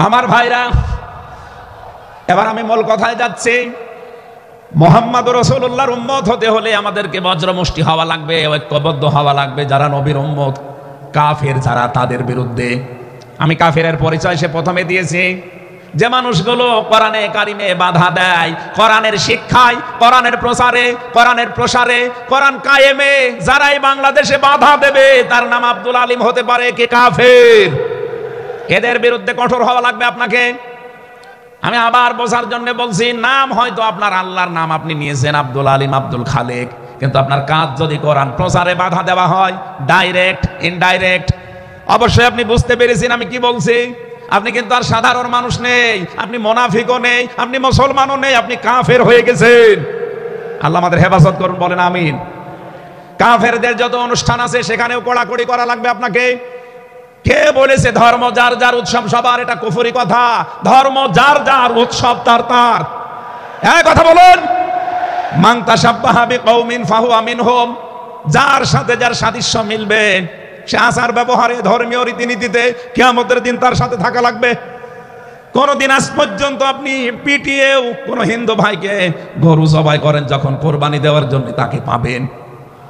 আমার ভাইরা, এবার আমি মূল কথায় যাচ্ছি। মুহাম্মদ রাসূলুল্লাহর উম্মত হতে হলে আমাদেরকে বজ্রমুষ্টি হওয়া লাগবে, ঐক্যবদ্ধ হওয়া লাগবে। যারা নবীর উম্মত, কাফের যারা, তাদের বিরুদ্ধে। আমি কাফেরের পরিচয় সে প্রথমে দিয়েছি। যে মানুষগুলো কোরআনে কারিমে বাধা দেয়, কোরআনের শিক্ষায়, কোরআনের প্রচারে, কোরআনের প্রসারে, কোরআন কায়েমে যারাই বাংলাদেশে বাধা দেবে, তার নাম আব্দুল আলিম হতে পারে কে কাফের। এদের বিরুদ্ধে কঠোর হওয়া লাগবে আপনাকে। আমি আবার বোঝার জন্য বলছি, নাম হয়তো আপনার আল্লাহর নাম আপনি নিয়েছেন আব্দুল আলিম, আব্দুল খালেক, কিন্তু আপনার কাজ যদি কোরআন প্রচারে বাধা দেওয়া হয়, ডাইরেক্ট ইনডাইরেক্ট, অবশ্যই আপনি বুঝতে পেরেছেন আমি কি বলছি। আপনি কিন্তু আর সাধারণ মানুষ নেই, আপনি মুনাফিকও নেই, আপনি মুসলমানও নেই, আপনি কাফের হয়ে গেছেন। আল্লাহ আমাদের হেফাজত করুন, বলেন আমিন। কাফেরদের যত অনুষ্ঠান আছে সেখানেও কড়াকড়ি করা লাগবে আপনাকে। কে বলেছে ধর্ম যার যার উৎসব সবার? এটা কুফরি কথা। ধর্ম যার যার, উৎসব তার তার। এই কথা বলুন। মান তাশাব্বাহা বিকওমিন ফাহুয়া মিনহুম। যার সাথে যার সাদৃশ্য মিলবে, সে আচার ব্যবহারে, ধর্মীয় রীতিনীতিতে কিয়ামতের দিন তার সাথে থাকা লাগবে। কোনদিন আজ পর্যন্ত আপনি পিটিয়েও কোন হিন্দু ভাইকে গরু জবাই করেন যখন কোরবানি দেওয়ার জন্য, তাকে পাবেন।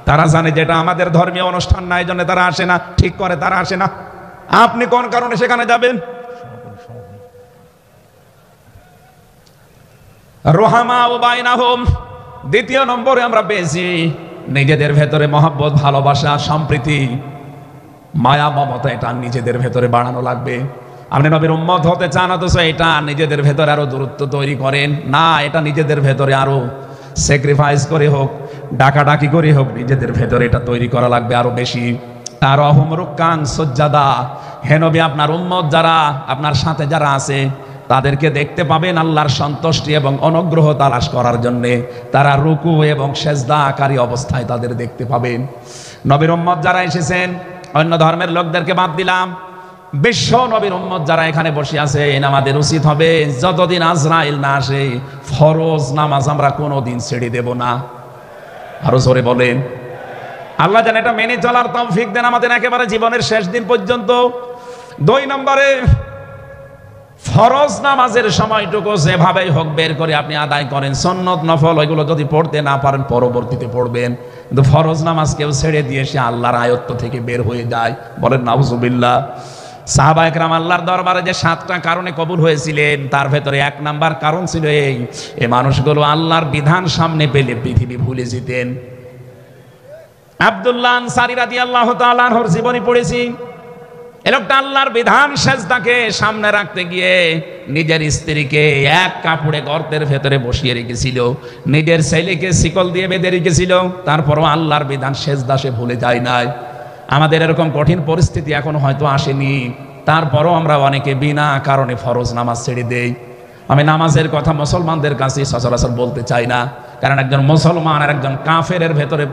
তারা জানে যেটা আমাদের ধর্মীয় অনুষ্ঠান না, এই জন্য তারা আসে না, ঠিক করে তারা আসে না। আপনি কোন কারণে সেখানে যাবেন? রোহামা ও বাইনাহুম। দ্বিতীয় নম্বরে আমরা পেয়েছি নিজেদের ভেতরে মহব্বত, ভালোবাসা, সম্প্রীতি, মায়া, মমতা, এটা নিজেদের ভেতরে বাড়ানো লাগবে। আপনি নবীর উম্মত হতে চান, অথচ এটা নিজেদের ভেতরে আরো দূরত্ব তৈরি করেন না। এটা নিজেদের ভেতরে আরো স্যাক্রিফাইস করে হোক, ডাকাডাকি করে হোক, নিজেদের ভেতরে এটা তৈরি করা লাগবে আরো বেশি। তার অহম রুকাং সজ্জাদা। হে নবী, আপনার উম্মত যারা, আপনার সাথে যারা আছে, তাদেরকে দেখতে পাবেন আল্লাহর সন্তুষ্টি এবং অনুগ্রহ তালাশ করার জন্য তারা রুকু এবং সেজদাকারী অবস্থায় তাদের দেখতে পাবেন। নবীর উম্মত যারা এসেছেন, অন্য ধর্মের লোকদেরকে বাদ দিলাম, বিশ্ব নবীর উম্মত যারা এখানে বসে আছে, আমাদের উচিত হবে যতদিন আজরাইল না আসে, ফরজ নামাজ আমরা কোনোদিন ছেড়ে দেব না। আরো জোরে বলেন। আল্লাহ যেন এটা মেনে চলার তৌফিক দেন আমাদের একেবারে জীবনের শেষ দিন পর্যন্ত। 2 নম্বরে, ফরজ নামাজের সময়টুকু যেভাবেই হোক বের করে আপনি আদায় করেন। সুন্নত নফল ওইগুলো যদি পড়তে না পারেন পরবর্তীতে পড়বেন, কিন্তু ফরজ নামাজ কেউ ছেড়ে দিয়ে সে আল্লাহর আয়ত্ত থেকে বের হয়ে যায়। বলেন নাউজুবিল্লাহ। সাহাবায়ে কেরাম আল্লাহর দরবারে যে 7টা কারণে কবুল হয়েছিলেন, তার ভেতরে 1 নাম্বার কারণ ছিল এই মানুষগুলো আল্লাহর বিধান সামনে পেলে পৃথিবী ভুলে যেতেন। আব্দুল্লাহ আনসারী রাদিয়াল্লাহু তাআলা আনহুর জীবনী পড়েছি। এই লোকটা আল্লাহর বিধান সেজদাকে সামনে রাখতে গিয়ে নিজের স্ত্রীকে এক কাপড়ে গর্তের ভেতরে বসিয়ে রেখেছিল, নিজের ছেলেকে শিকল দিয়ে বেঁধে রেখেছিল, তারপরও আল্লাহর বিধান সেজদা সে ভুলে যায় নাই। আমাদের এরকম কঠিন পরিস্থিতি এখন হয়তো আসেনি, তারপরও আমরা অনেকে বিনা কারণে ফরজ নামাজ ছেড়ে দেই। আমি নামাজের কথা মুসলমানদের কাছে সচরাচর বলতে চাই না, কারণ একজন মুসলমান আর একজন কাফেরের ভেতরে